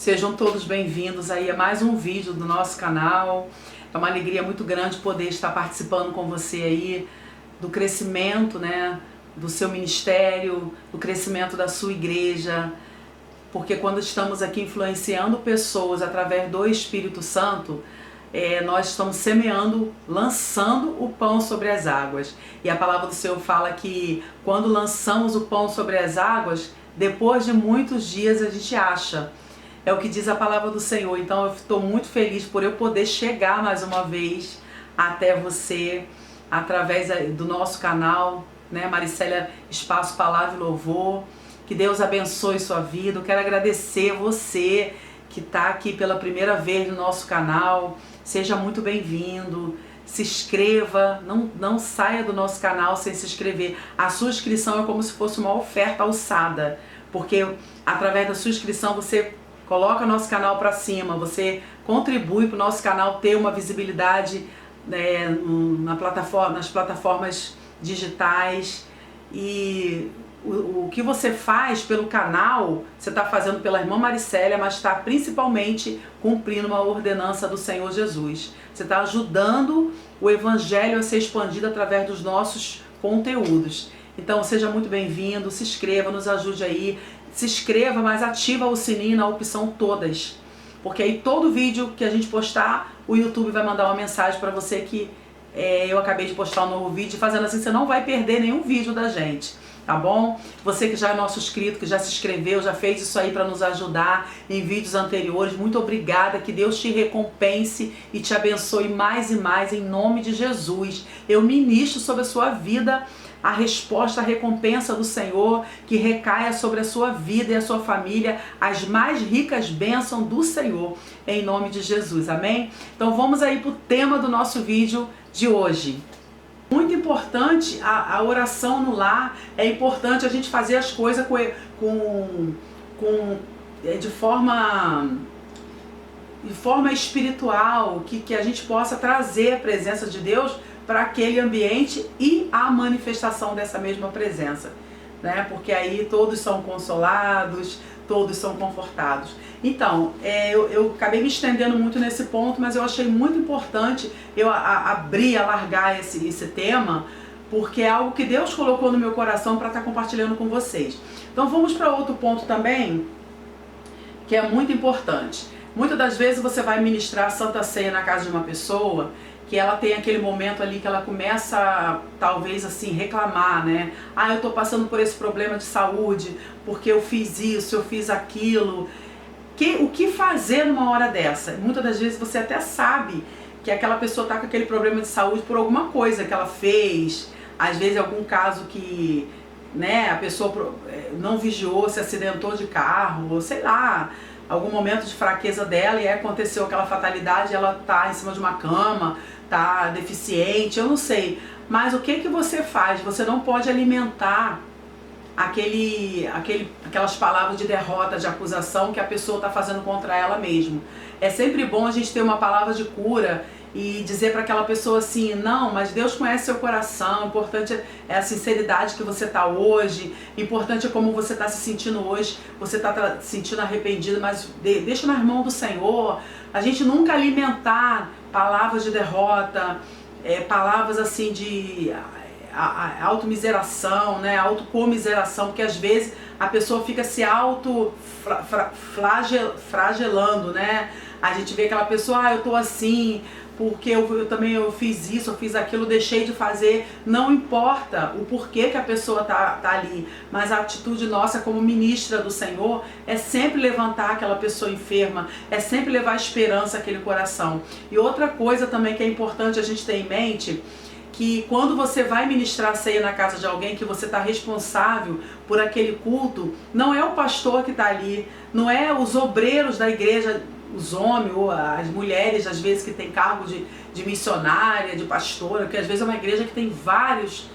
Sejam todos bem-vindos aí a mais um vídeo do nosso canal. É uma alegria muito grande poder estar participando com você aí do crescimento, né, do seu ministério, do crescimento da sua igreja, porque quando estamos aqui influenciando pessoas através do Espírito Santo, nós estamos semeando, lançando o pão sobre as águas. E a palavra do Senhor fala que quando lançamos o pão sobre as águas, depois de muitos dias a gente acha. É o que diz a palavra do Senhor. Então eu estou muito feliz por eu poder chegar mais uma vez até você, através do nosso canal, né, Maricélia Espaço Palavra e Louvor. Que Deus abençoe sua vida. Eu quero agradecer você que está aqui pela primeira vez no nosso canal. Seja muito bem-vindo. Se inscreva, não saia do nosso canal sem se inscrever. A sua inscrição é como se fosse uma oferta alçada, porque através da sua inscrição você coloca nosso canal para cima, você contribui para o nosso canal ter uma visibilidade, né, nas plataformas digitais. E o que você faz pelo canal, você está fazendo pela irmã Maricélia, mas está principalmente cumprindo uma ordenança do Senhor Jesus. Você está ajudando o Evangelho a ser expandido através dos nossos conteúdos. Então seja muito bem-vindo, se inscreva, nos ajude aí. Se inscreva, mas ativa o sininho na opção todas. Porque aí todo vídeo que a gente postar, o YouTube vai mandar uma mensagem para você que eu acabei de postar um novo vídeo. Fazendo assim, você não vai perder nenhum vídeo da gente. Tá bom? Você que já é nosso inscrito, que já se inscreveu, já fez isso aí para nos ajudar em vídeos anteriores, muito obrigada, que Deus te recompense e te abençoe mais e mais em nome de Jesus. Eu ministro sobre a sua vida a resposta, a recompensa do Senhor, que recaia sobre a sua vida e a sua família, as mais ricas bênçãos do Senhor, em nome de Jesus, amém? Então vamos aí para o tema do nosso vídeo de hoje. Muito importante a oração no lar, é importante a gente fazer as coisas de forma espiritual, que a gente possa trazer a presença de Deus para aquele ambiente e a manifestação dessa mesma presença, né? Porque aí todos são consolados, todos são confortados. Então, eu acabei me estendendo muito nesse ponto, mas eu achei muito importante eu alargar esse tema, porque é algo que Deus colocou no meu coração para estar compartilhando com vocês. Então vamos para outro ponto também, que é muito importante. Muitas das vezes você vai ministrar a Santa Ceia na casa de uma pessoa, que ela tem aquele momento ali que ela começa, talvez assim, reclamar, né? Ah, eu tô passando por esse problema de saúde, porque eu fiz isso, eu fiz aquilo. O que fazer numa hora dessa? Muitas das vezes você até sabe que aquela pessoa tá com aquele problema de saúde por alguma coisa que ela fez, às vezes algum caso que, né, a pessoa não vigiou, se acidentou de carro, ou sei lá, algum momento de fraqueza dela e aí aconteceu aquela fatalidade, ela tá em cima de uma cama, tá deficiente, eu não sei. Mas o que você faz? Você não pode alimentar aquelas palavras de derrota, de acusação que a pessoa está fazendo contra ela mesma. É sempre bom a gente ter uma palavra de cura e dizer para aquela pessoa assim, não, mas Deus conhece seu coração, importante é a sinceridade que você está hoje, importante é como você está se sentindo hoje, você está se sentindo arrependido, mas deixa nas mãos do Senhor. A gente nunca alimentar palavras de derrota, palavras assim de automiseração, né, autocomiseração, porque às vezes a pessoa fica se flagelando, né? A gente vê aquela pessoa, eu tô assim, porque eu fiz isso, eu fiz aquilo, deixei de fazer. Não importa o porquê que a pessoa tá ali, mas a atitude nossa como ministra do Senhor é sempre levantar aquela pessoa enferma, é sempre levar esperança àquele coração. E outra coisa também que é importante a gente ter em mente, que quando você vai ministrar a ceia na casa de alguém, que você está responsável por aquele culto, não é o pastor que está ali, não é os obreiros da igreja, os homens ou as mulheres, às vezes, que tem cargo de missionária, de pastora, que às vezes é uma igreja que tem vários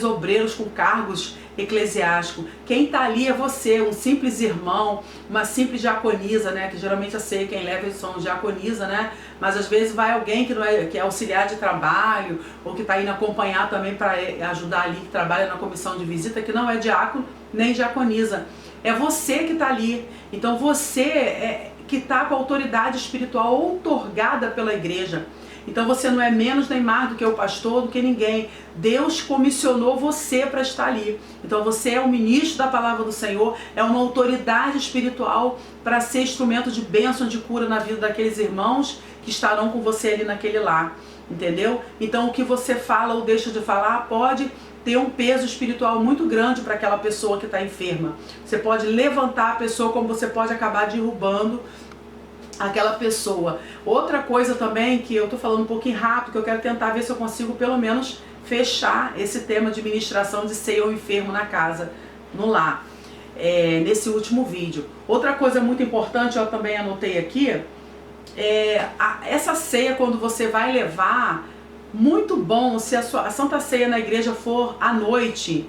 obreiros com cargos eclesiásticos. Quem está ali é você, um simples irmão, uma simples diaconisa, né? Que geralmente a ceia quem leva são diaconisa, né? Mas às vezes vai alguém que é auxiliar de trabalho, ou que está indo acompanhar também para ajudar ali, que trabalha na comissão de visita, que não é diácono nem diaconisa. É você que está ali. Então você que está com a autoridade espiritual outorgada pela igreja. Então você não é menos nem mais do que o pastor, do que ninguém. Deus comissionou você para estar ali. Então você é um ministro da palavra do Senhor, é uma autoridade espiritual para ser instrumento de bênção, de cura na vida daqueles irmãos que estarão com você ali naquele lar. Entendeu? Então o que você fala ou deixa de falar pode ter um peso espiritual muito grande para aquela pessoa que está enferma. Você pode levantar a pessoa, como você pode acabar derrubando aquela pessoa. Outra coisa também, que eu estou falando um pouquinho rápido, que eu quero tentar ver se eu consigo pelo menos fechar esse tema de ministração de ceia ao enfermo na casa, no lar, nesse último vídeo. Outra coisa muito importante, eu também anotei aqui, essa ceia, quando você vai levar, muito bom se a Santa Ceia na igreja for à noite,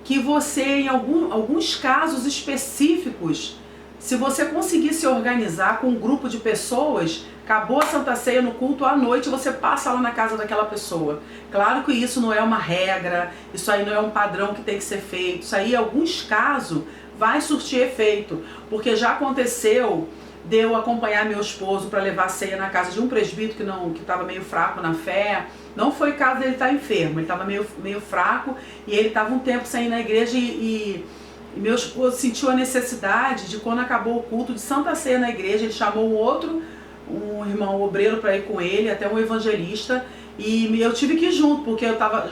que você, em alguns casos específicos, se você conseguir se organizar com um grupo de pessoas, acabou a Santa Ceia no culto à noite, você passa lá na casa daquela pessoa. Claro que isso não é uma regra, isso aí não é um padrão que tem que ser feito, isso aí em alguns casos vai surtir efeito, porque já aconteceu de eu acompanhar meu esposo para levar a ceia na casa de um presbítero que estava meio fraco na fé. Não foi caso dele estar enfermo, ele estava meio fraco e ele estava um tempo sem ir na igreja e meu esposo sentiu a necessidade de, quando acabou o culto de Santa Ceia na igreja, ele chamou um irmão obreiro para ir com ele, até um evangelista, e eu tive que ir junto, porque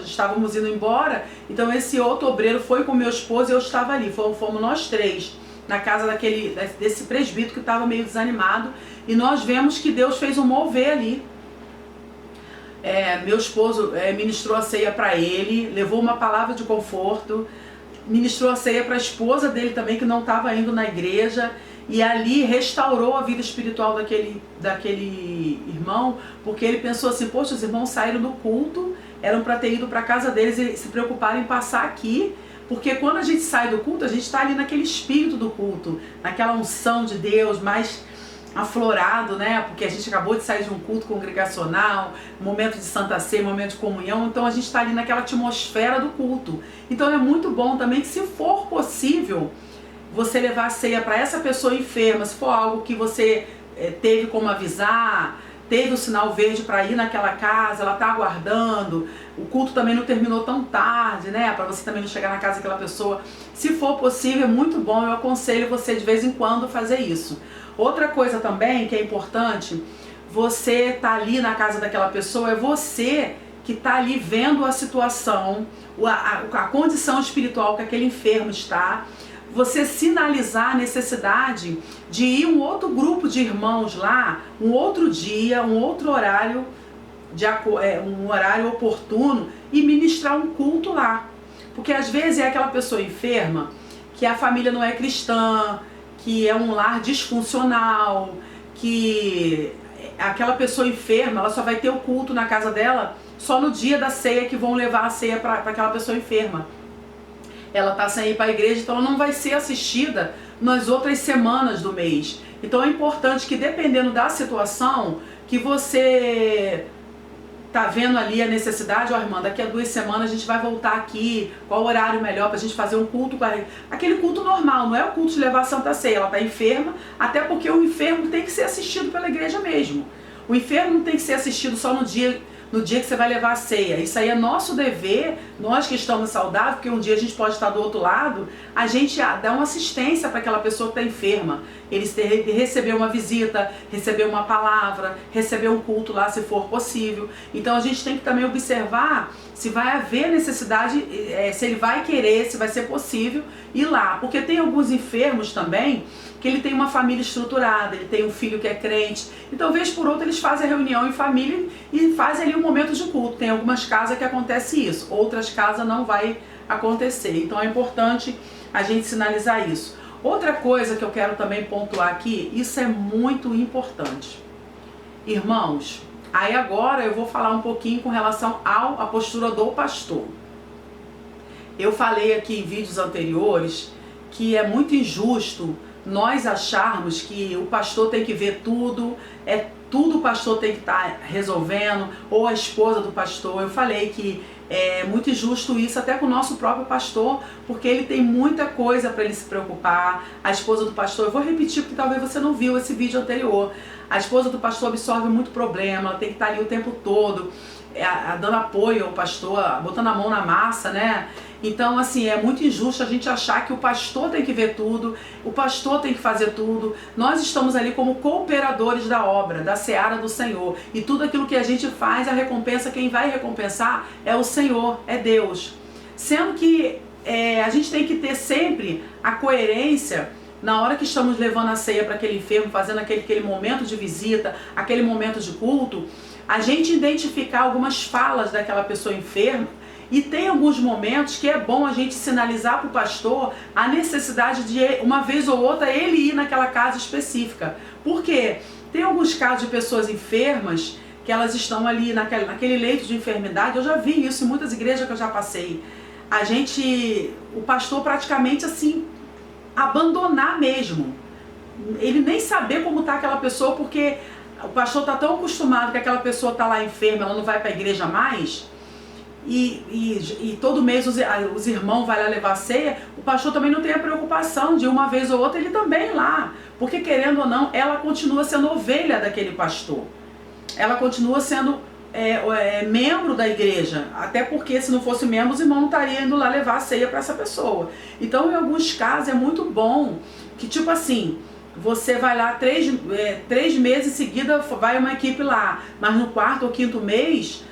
estávamos indo embora, então esse outro obreiro foi com meu esposo e eu estava ali, fomos nós três, na casa desse presbítero que estava meio desanimado, e nós vemos que Deus fez um mover ali. Meu esposo ministrou a ceia para ele, levou uma palavra de conforto, ministrou a ceia para a esposa dele também, que não estava indo na igreja, e ali restaurou a vida espiritual daquele irmão, porque ele pensou assim, poxa, os irmãos saíram do culto, eram para ter ido para a casa deles e se preocuparam em passar aqui, porque quando a gente sai do culto, a gente está ali naquele espírito do culto, naquela unção de Deus, mais aflorado, né? Porque a gente acabou de sair de um culto congregacional, momento de Santa Ceia, momento de comunhão, então a gente está ali naquela atmosfera do culto. Então é muito bom também que, se for possível, você levar a ceia para essa pessoa enferma, se for algo que você teve como avisar, teve o sinal verde para ir naquela casa, ela está aguardando, o culto também não terminou tão tarde, né? Para você também não chegar na casa daquela pessoa. Se for possível, é muito bom, eu aconselho você de vez em quando fazer isso. Outra coisa também que é importante, você tá ali na casa daquela pessoa, é você que tá ali vendo a situação, a condição espiritual que aquele enfermo está, você sinalizar a necessidade de ir um outro grupo de irmãos lá, um outro dia, um outro horário, um horário oportuno, e ministrar um culto lá. Porque às vezes é aquela pessoa enferma, que a família não é cristã, que é um lar disfuncional, que aquela pessoa enferma, ela só vai ter o culto na casa dela só no dia da ceia, que vão levar a ceia para aquela pessoa enferma. Ela está sem ir para a igreja, então ela não vai ser assistida nas outras semanas do mês. Então é importante que, dependendo da situação, que você tá vendo ali a necessidade, irmã, daqui a 2 semanas a gente vai voltar aqui, qual o horário melhor pra gente fazer um culto, aquele culto normal, não é o culto de levar a Santa Ceia, ela tá enferma, até porque o enfermo tem que ser assistido pela igreja mesmo. O enfermo não tem que ser assistido só no dia que você vai levar a ceia. Isso aí é nosso dever, nós que estamos saudáveis, porque um dia a gente pode estar do outro lado, a gente dá uma assistência para aquela pessoa que está enferma. Eles receber uma visita, receber uma palavra, receber um culto lá, se for possível. Então a gente tem que também observar se vai haver necessidade, se ele vai querer, se vai ser possível ir lá. Porque tem alguns enfermos também que ele tem uma família estruturada, ele tem um filho que é crente, então vez por outra eles fazem a reunião em família e fazem ali um momento de culto. Tem algumas casas que acontece isso, outras casas não vai acontecer, então é importante a gente sinalizar isso. Outra coisa que eu quero também pontuar aqui, isso é muito importante. Irmãos, aí agora eu vou falar um pouquinho com relação à postura do pastor. Eu falei aqui em vídeos anteriores que é muito injusto nós acharmos que o pastor tem que ver tudo, tudo o pastor tem que estar resolvendo, ou a esposa do pastor. Eu falei que É muito injusto isso até com o nosso próprio pastor, porque ele tem muita coisa para ele se preocupar. A esposa do pastor, eu vou repetir porque talvez você não viu esse vídeo anterior. A esposa do pastor absorve muito problema, ela tem que estar ali o tempo todo, dando apoio ao pastor, botando a mão na massa, né? Então, assim, é muito injusto a gente achar que o pastor tem que ver tudo, o pastor tem que fazer tudo. Nós estamos ali como cooperadores da obra, da seara do Senhor. E tudo aquilo que a gente faz, a recompensa, quem vai recompensar é o Senhor, é Deus. Sendo que a gente tem que ter sempre a coerência na hora que estamos levando a ceia para aquele enfermo, fazendo aquele momento de visita, aquele momento de culto, a gente identificar algumas falas daquela pessoa enferma. E tem alguns momentos que é bom a gente sinalizar para o pastor a necessidade de, uma vez ou outra, ele ir naquela casa específica. Por quê? Tem alguns casos de pessoas enfermas que elas estão ali naquele leito de enfermidade. Eu já vi isso em muitas igrejas que eu já passei. O pastor praticamente assim, abandonar mesmo. Ele nem saber como está aquela pessoa, porque o pastor está tão acostumado que aquela pessoa está lá enferma, ela não vai para a igreja mais. E todo mês os irmãos vão lá levar a ceia, o pastor também não tem a preocupação de uma vez ou outra ele também ir lá, porque querendo ou não, ela continua sendo ovelha daquele pastor, ela continua sendo membro da igreja, até porque se não fosse membro, os irmãos não estariam indo lá levar a ceia para essa pessoa. Então, em alguns casos é muito bom que, tipo assim, você vai lá 3 meses em seguida, vai uma equipe lá, mas no 4º ou 5º mês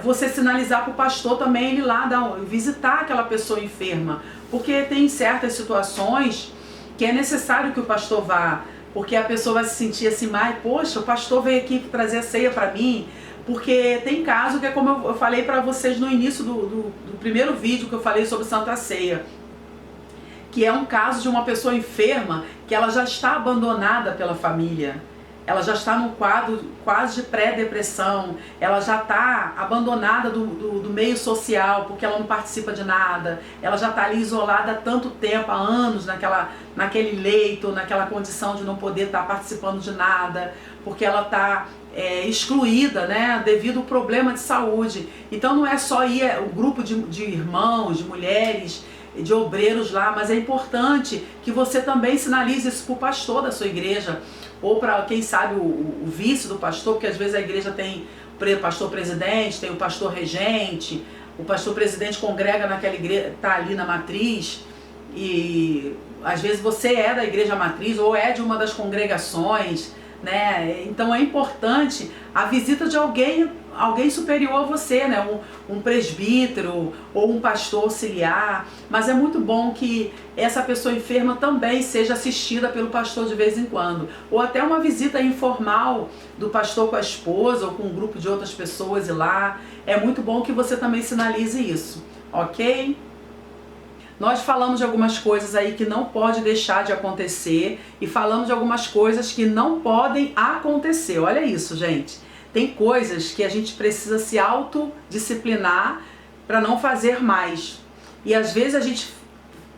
você sinalizar para o pastor também ele lá visitar aquela pessoa enferma, porque tem certas situações que é necessário que o pastor vá, porque a pessoa vai se sentir assim, mas poxa, o pastor veio aqui trazer a ceia para mim, porque tem caso que é como eu falei para vocês no início do primeiro vídeo que eu falei sobre Santa Ceia, que é um caso de uma pessoa enferma que ela já está abandonada pela família. Ela já está num quadro quase de pré-depressão, ela já está abandonada do meio social, porque ela não participa de nada, ela já está ali isolada há tanto tempo, há anos, naquele leito, naquela condição de não poder estar participando de nada, porque ela está excluída, né, devido ao problema de saúde. Então não é só ir o grupo de irmãos, de mulheres, de obreiros lá, mas é importante que você também sinalize isso para o pastor da sua igreja, ou para, quem sabe, o vice do pastor, porque às vezes a igreja tem o pastor presidente, tem o pastor regente, o pastor presidente congrega naquela igreja, está ali na matriz, e às vezes você é da igreja matriz ou é de uma das congregações, né? Então é importante a visita de alguém superior a você, né? Um presbítero ou um pastor auxiliar, mas é muito bom que essa pessoa enferma também seja assistida pelo pastor de vez em quando, ou até uma visita informal do pastor com a esposa ou com um grupo de outras pessoas ir lá. É muito bom que você também sinalize isso, ok? Nós falamos de algumas coisas aí que não pode deixar de acontecer e falamos de algumas coisas que não podem acontecer. Olha isso, gente. Tem coisas que a gente precisa se autodisciplinar para não fazer mais. E às vezes a gente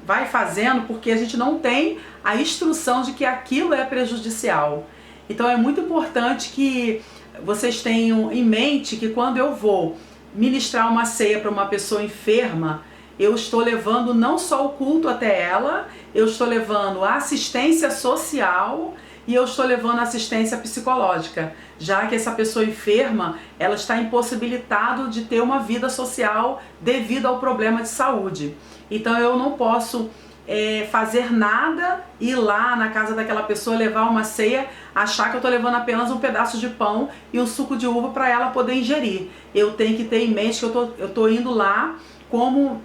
vai fazendo porque a gente não tem a instrução de que aquilo é prejudicial. Então é muito importante que vocês tenham em mente que quando eu vou ministrar uma ceia para uma pessoa enferma, eu estou levando não só o culto até ela, eu estou levando a assistência social e eu estou levando a assistência psicológica, já que essa pessoa enferma, ela está impossibilitada de ter uma vida social devido ao problema de saúde. Então eu não posso fazer nada, ir lá na casa daquela pessoa, levar uma ceia, achar que eu estou levando apenas um pedaço de pão e um suco de uva para ela poder ingerir. Eu tenho que ter em mente que eu estou indo lá como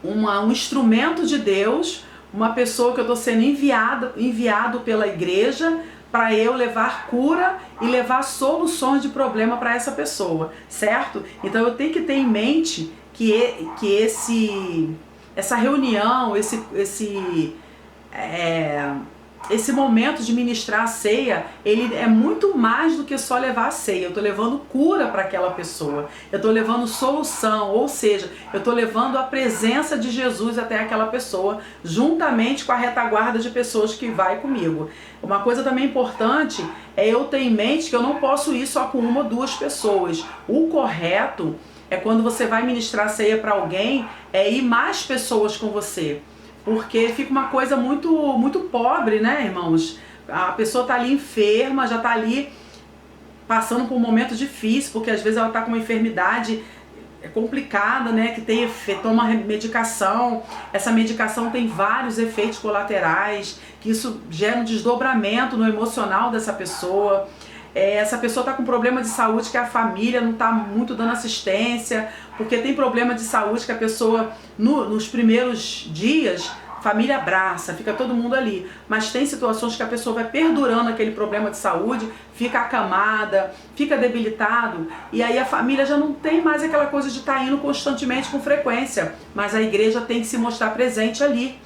um instrumento de Deus, uma pessoa que eu estou sendo enviado pela igreja para eu levar cura e levar soluções de problema para essa pessoa, certo? Então eu tenho que ter em mente que essa reunião, esse momento de ministrar a ceia, ele é muito mais do que só levar a ceia. Eu estou levando cura para aquela pessoa, eu estou levando solução, ou seja, eu estou levando a presença de Jesus até aquela pessoa, juntamente com a retaguarda de pessoas que vai comigo. Uma coisa também importante é eu ter em mente que eu não posso ir só com uma ou duas pessoas. O correto é quando você vai ministrar ceia para alguém, é ir mais pessoas com você. Porque fica uma coisa muito pobre, né, irmãos? A pessoa tá ali enferma, já tá ali passando por um momento difícil, porque às vezes ela tá com uma enfermidade complicada, né, que tem toma medicação, essa medicação tem vários efeitos colaterais, que isso gera um desdobramento no emocional dessa pessoa. Essa pessoa está com problema de saúde que a família não está muito dando assistência, porque tem problema de saúde que a pessoa, nos primeiros dias, a família abraça, fica todo mundo ali. Mas tem situações que a pessoa vai perdurando aquele problema de saúde, fica acamada, fica debilitado, e aí a família já não tem mais aquela coisa de estar indo constantemente com frequência, mas a igreja tem que se mostrar presente ali.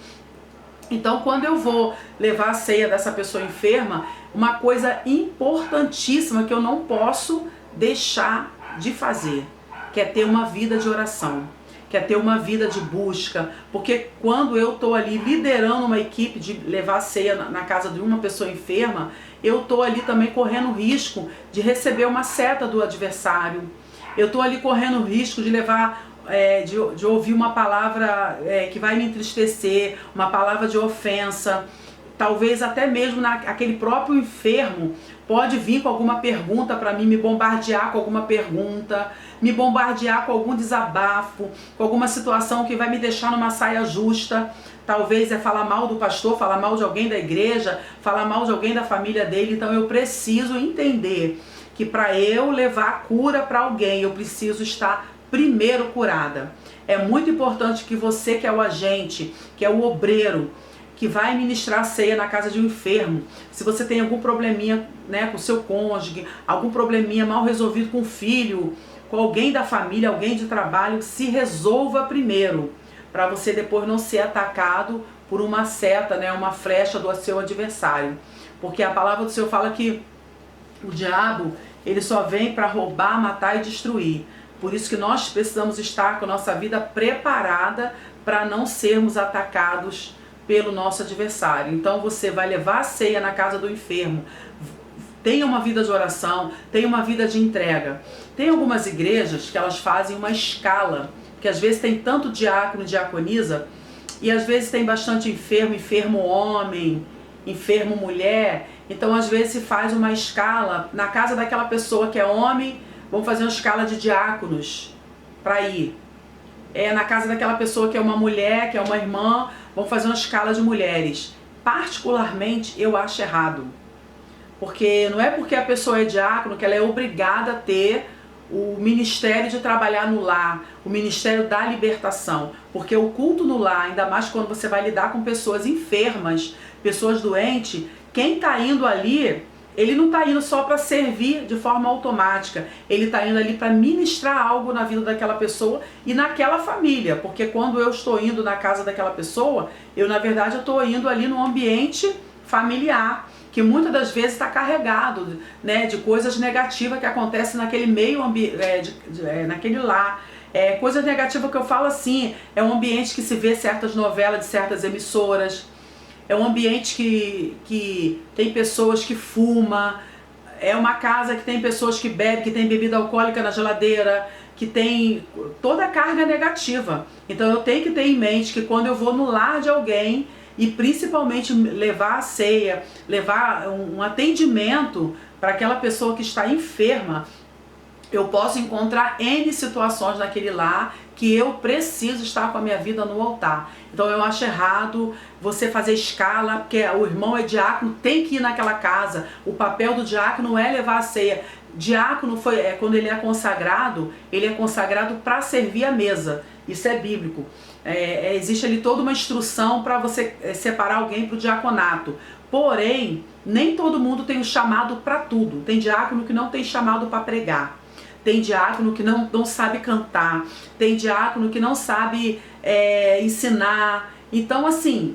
Então, quando eu vou levar a ceia dessa pessoa enferma, uma coisa importantíssima que eu não posso deixar de fazer, que é ter uma vida de oração, que é ter uma vida de busca, porque quando eu estou ali liderando uma equipe de levar a ceia na casa de uma pessoa enferma, eu estou ali também correndo risco de receber uma seta do adversário, eu estou ali correndo risco de levar... de ouvir uma palavra que vai me entristecer, uma palavra de ofensa, talvez até mesmo aquele próprio enfermo pode vir com alguma pergunta para mim, me bombardear com alguma pergunta, me bombardear com algum desabafo, com alguma situação que vai me deixar numa saia justa. Talvez falar mal do pastor, falar mal de alguém da igreja, falar mal de alguém da família dele. Então eu preciso entender que para eu levar a cura para alguém, eu preciso estar primeiro curada. É muito importante que você, que é o agente, que é o obreiro, que vai ministrar a ceia na casa de um enfermo, se você tem algum probleminha, né, com o seu cônjuge, algum probleminha mal resolvido com o filho, com alguém da família, alguém de trabalho, se resolva primeiro, para você depois não ser atacado por uma seta, né, uma flecha do seu adversário. Porque a palavra do Senhor fala que o diabo, ele só vem para roubar, matar e destruir. Por isso que nós precisamos estar com a nossa vida preparada para não sermos atacados pelo nosso adversário. Então você vai levar a ceia na casa do enfermo. Tenha uma vida de oração, tenha uma vida de entrega. Tem algumas igrejas que elas fazem uma escala, que às vezes tem tanto diácono e diaconisa, e às vezes tem bastante enfermo, enfermo homem, enfermo mulher. Então às vezes se faz uma escala na casa daquela pessoa que é homem. Vamos fazer uma escala de diáconos para ir. Na casa daquela pessoa que é uma mulher, que é uma irmã, vamos fazer uma escala de mulheres. Particularmente, eu acho errado. Porque não é porque a pessoa é diácono que ela é obrigada a ter o ministério de trabalhar no lar, o ministério da libertação. Porque o culto no lar, ainda mais quando você vai lidar com pessoas enfermas, pessoas doentes, quem está indo ali... Ele não está indo só para servir de forma automática, ele está indo ali para ministrar algo na vida daquela pessoa e naquela família, porque quando eu estou indo na casa daquela pessoa, eu na verdade eu estou indo ali no ambiente familiar, que muitas das vezes está carregado, né, de coisas negativas que acontecem naquele meio naquele lar. Coisas negativas que eu falo assim, é um ambiente que se vê certas novelas de certas emissoras, é um ambiente que tem pessoas que fumam, é uma casa que tem pessoas que bebem, que tem bebida alcoólica na geladeira, que tem toda a carga negativa. Então eu tenho que ter em mente que quando eu vou no lar de alguém, e principalmente levar a ceia, levar um atendimento para aquela pessoa que está enferma, eu posso encontrar N situações naquele lar que eu preciso estar com a minha vida no altar. Então eu acho errado você fazer escala, porque o irmão é diácono, tem que ir naquela casa. O papel do diácono é levar a ceia. Diácono, quando ele é consagrado para servir a mesa. Isso é bíblico. Existe ali toda uma instrução para você separar alguém para o diaconato. Porém, nem todo mundo tem o chamado para tudo. Tem diácono que não tem chamado para pregar. Tem diácono que não sabe cantar, tem diácono que não sabe ensinar. Então, assim,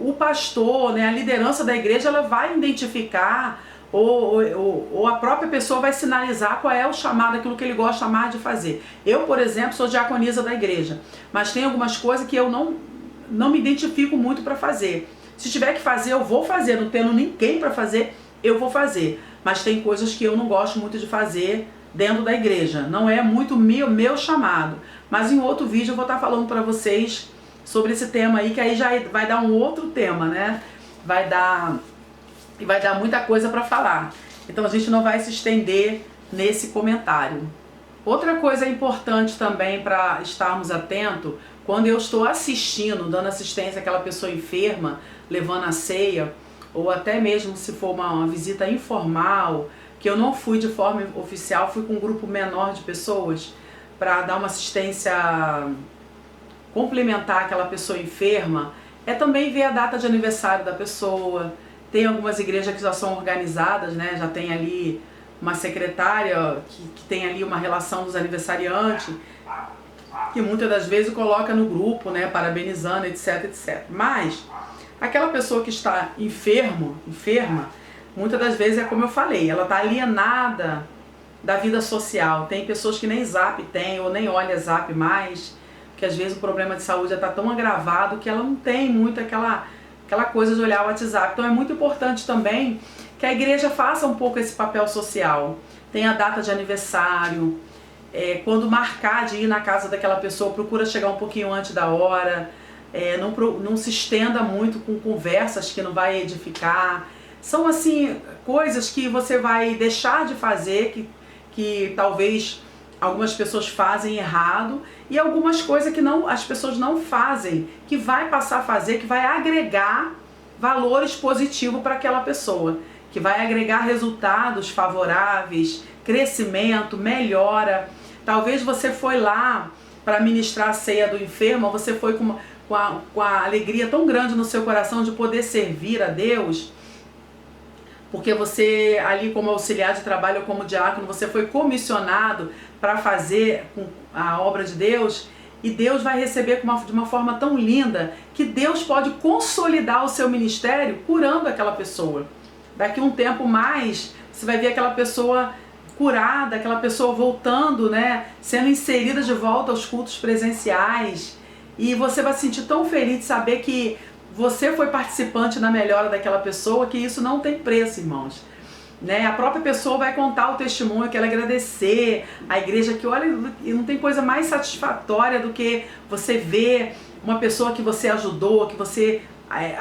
o pastor, né, a liderança da igreja, ela vai identificar, ou a própria pessoa vai sinalizar qual é o chamado, aquilo que ele gosta mais de fazer. Eu, por exemplo, sou diaconisa da igreja, mas tem algumas coisas que eu não me identifico muito para fazer. Se tiver que fazer, eu vou fazer, não tendo ninguém para fazer, eu vou fazer. Mas tem coisas que eu não gosto muito de fazer, dentro da igreja. Não é muito meu chamado. Mas em outro vídeo eu vou estar falando para vocês sobre esse tema aí, que aí já vai dar um outro tema, né? Vai dar muita coisa para falar. Então a gente não vai se estender nesse comentário. Outra coisa importante também para estarmos atentos, quando eu estou assistindo, dando assistência àquela pessoa enferma, levando a ceia, ou até mesmo se for uma visita informal, que eu não fui de forma oficial, fui com um grupo menor de pessoas para dar uma assistência complementar àquela pessoa enferma, é também ver a data de aniversário da pessoa. Tem algumas igrejas que já são organizadas, né? Já tem ali uma secretária que tem ali uma relação dos aniversariantes, que muitas das vezes coloca no grupo, né? Parabenizando, etc, etc. Mas aquela pessoa que está enferma, muitas das vezes é como eu falei, ela está alienada da vida social. Tem pessoas que nem Zap tem, ou nem olha Zap mais, que às vezes o problema de saúde já está tão agravado que ela não tem muito aquela coisa de olhar o WhatsApp. Então é muito importante também que a igreja faça um pouco esse papel social. Tem a data de aniversário, quando marcar de ir na casa daquela pessoa, procura chegar um pouquinho antes da hora, não se estenda muito com conversas que não vai edificar. São assim, coisas que você vai deixar de fazer, que talvez algumas pessoas fazem errado, e algumas coisas que as pessoas não fazem, que vai passar a fazer, que vai agregar valores positivos para aquela pessoa, que vai agregar resultados favoráveis, crescimento, melhora. Talvez você foi lá para ministrar a ceia do enfermo, você foi com a alegria tão grande no seu coração de poder servir a Deus, porque você ali como auxiliar de trabalho ou como diácono, você foi comissionado para fazer a obra de Deus, e Deus vai receber de uma forma tão linda que Deus pode consolidar o seu ministério curando aquela pessoa. Daqui a um tempo mais, você vai ver aquela pessoa curada, aquela pessoa voltando, né, sendo inserida de volta aos cultos presenciais, e você vai se sentir tão feliz de saber que você foi participante na melhora daquela pessoa, que isso não tem preço, irmãos. Né? A própria pessoa vai contar o testemunho, que ela agradecer a igreja, que olha, não tem coisa mais satisfatória do que você ver uma pessoa que você ajudou, que você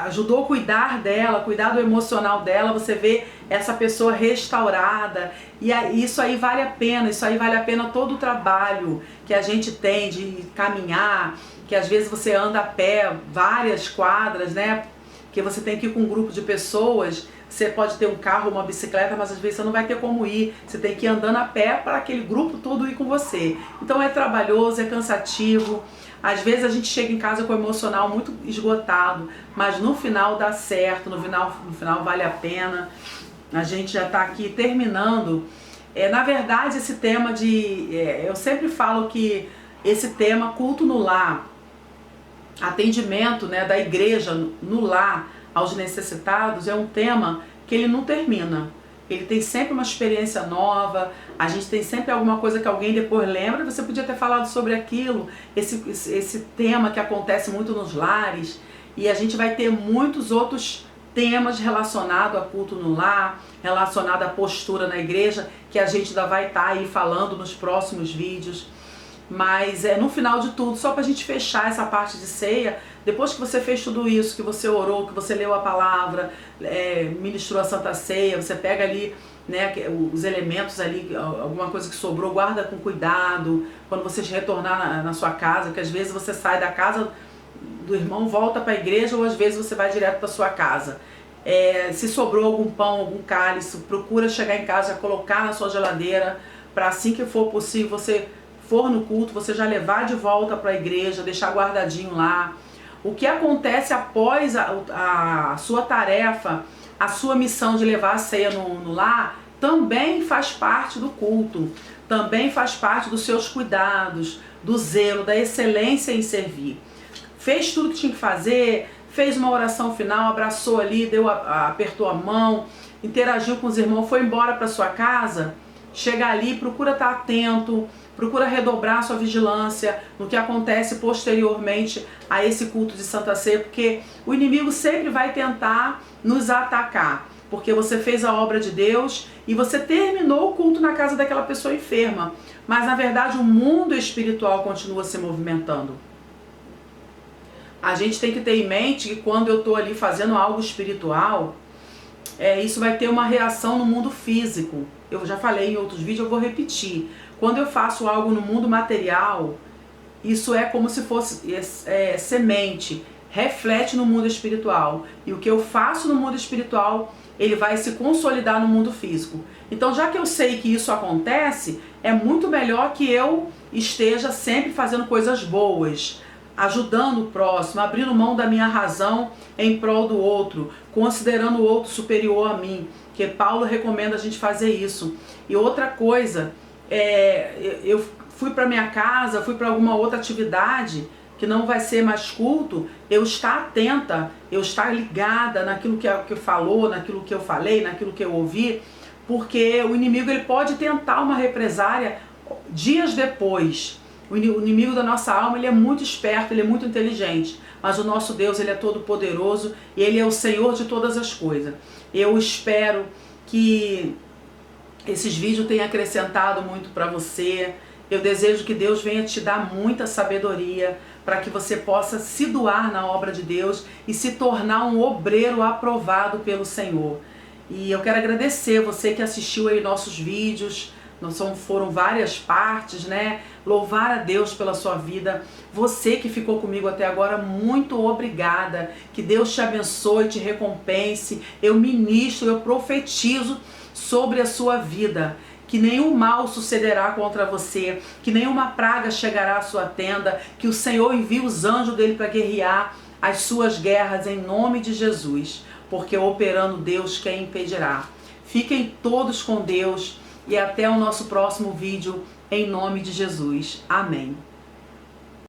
ajudou a cuidar dela, cuidar do emocional dela, você vê essa pessoa restaurada, e isso aí vale a pena todo o trabalho que a gente tem de caminhar, que às vezes você anda a pé várias quadras, né? Que você tem que ir com um grupo de pessoas. Você pode ter um carro, uma bicicleta, mas às vezes você não vai ter como ir. Você tem que ir andando a pé para aquele grupo todo ir com você. Então é trabalhoso, é cansativo. Às vezes a gente chega em casa com o emocional muito esgotado, mas no final dá certo, no final vale a pena. A gente já está aqui terminando. Na verdade, esse tema eu sempre falo que esse tema culto no lar, atendimento, né, da igreja no lar aos necessitados, é um tema que ele não termina. Ele tem sempre uma experiência nova, a gente tem sempre alguma coisa que alguém depois lembra, você podia ter falado sobre aquilo, esse tema que acontece muito nos lares, e a gente vai ter muitos outros temas relacionados a culto no lar, relacionado à postura na igreja, que a gente ainda vai estar aí falando nos próximos vídeos. Mas no final de tudo, só para a gente fechar essa parte de ceia, depois que você fez tudo isso, que você orou, que você leu a palavra, ministrou a Santa Ceia, você pega ali, né, os elementos ali, alguma coisa que sobrou, guarda com cuidado, quando você retornar na sua casa, porque às vezes você sai da casa do irmão, volta para a igreja, ou às vezes você vai direto para sua casa. Se sobrou algum pão, algum cálice, procura chegar em casa, colocar na sua geladeira, para assim que for possível, você for no culto, você já levar de volta para a igreja, deixar guardadinho lá. O que acontece após a sua tarefa, a sua missão de levar a ceia no lar, também faz parte do culto, também faz parte dos seus cuidados, do zelo, da excelência em servir. Fez tudo que tinha que fazer, fez uma oração final, abraçou ali, apertou a mão, interagiu com os irmãos, foi embora para sua casa, chega ali, procura estar atento, procura redobrar a sua vigilância no que acontece posteriormente a esse culto de Santa Ceia, porque o inimigo sempre vai tentar nos atacar. porque você fez a obra de Deus e você terminou o culto na casa daquela pessoa enferma. Mas na verdade o mundo espiritual continua se movimentando. A gente tem que ter em mente que quando eu estou ali fazendo algo espiritual, isso vai ter uma reação no mundo físico. Eu já falei em outros vídeos, eu vou repetir. Quando eu faço algo no mundo material, isso é como se fosse semente, reflete no mundo espiritual. E o que eu faço no mundo espiritual, ele vai se consolidar no mundo físico. Então, já que eu sei que isso acontece, é muito melhor que eu esteja sempre fazendo coisas boas, ajudando o próximo, abrindo mão da minha razão em prol do outro, considerando o outro superior a mim, que Paulo recomenda a gente fazer isso. E outra coisa, eu fui para minha casa, fui para alguma outra atividade que não vai ser mais culto, eu estar atenta, eu estar ligada naquilo que falou, naquilo que eu falei, naquilo que eu ouvi, porque o inimigo ele pode tentar uma represária dias depois. O inimigo da nossa alma, ele é muito esperto, ele é muito inteligente, mas o nosso Deus, ele é todo poderoso e ele é o Senhor de todas as coisas. Eu espero que esses vídeos tenham acrescentado muito para você. Eu desejo que Deus venha te dar muita sabedoria para que você possa se doar na obra de Deus e se tornar um obreiro aprovado pelo Senhor. E eu quero agradecer você que assistiu aí nossos vídeos. Foram várias partes, né? Louvar a Deus pela sua vida. Você que ficou comigo até agora, muito obrigada. Que Deus te abençoe, te recompense. Eu ministro, eu profetizo sobre a sua vida. Que nenhum mal sucederá contra você, que nenhuma praga chegará à sua tenda, que o Senhor envie os anjos dele para guerrear as suas guerras em nome de Jesus, porque operando Deus, quem impedirá? Fiquem todos com Deus e até o nosso próximo vídeo, em nome de Jesus. Amém.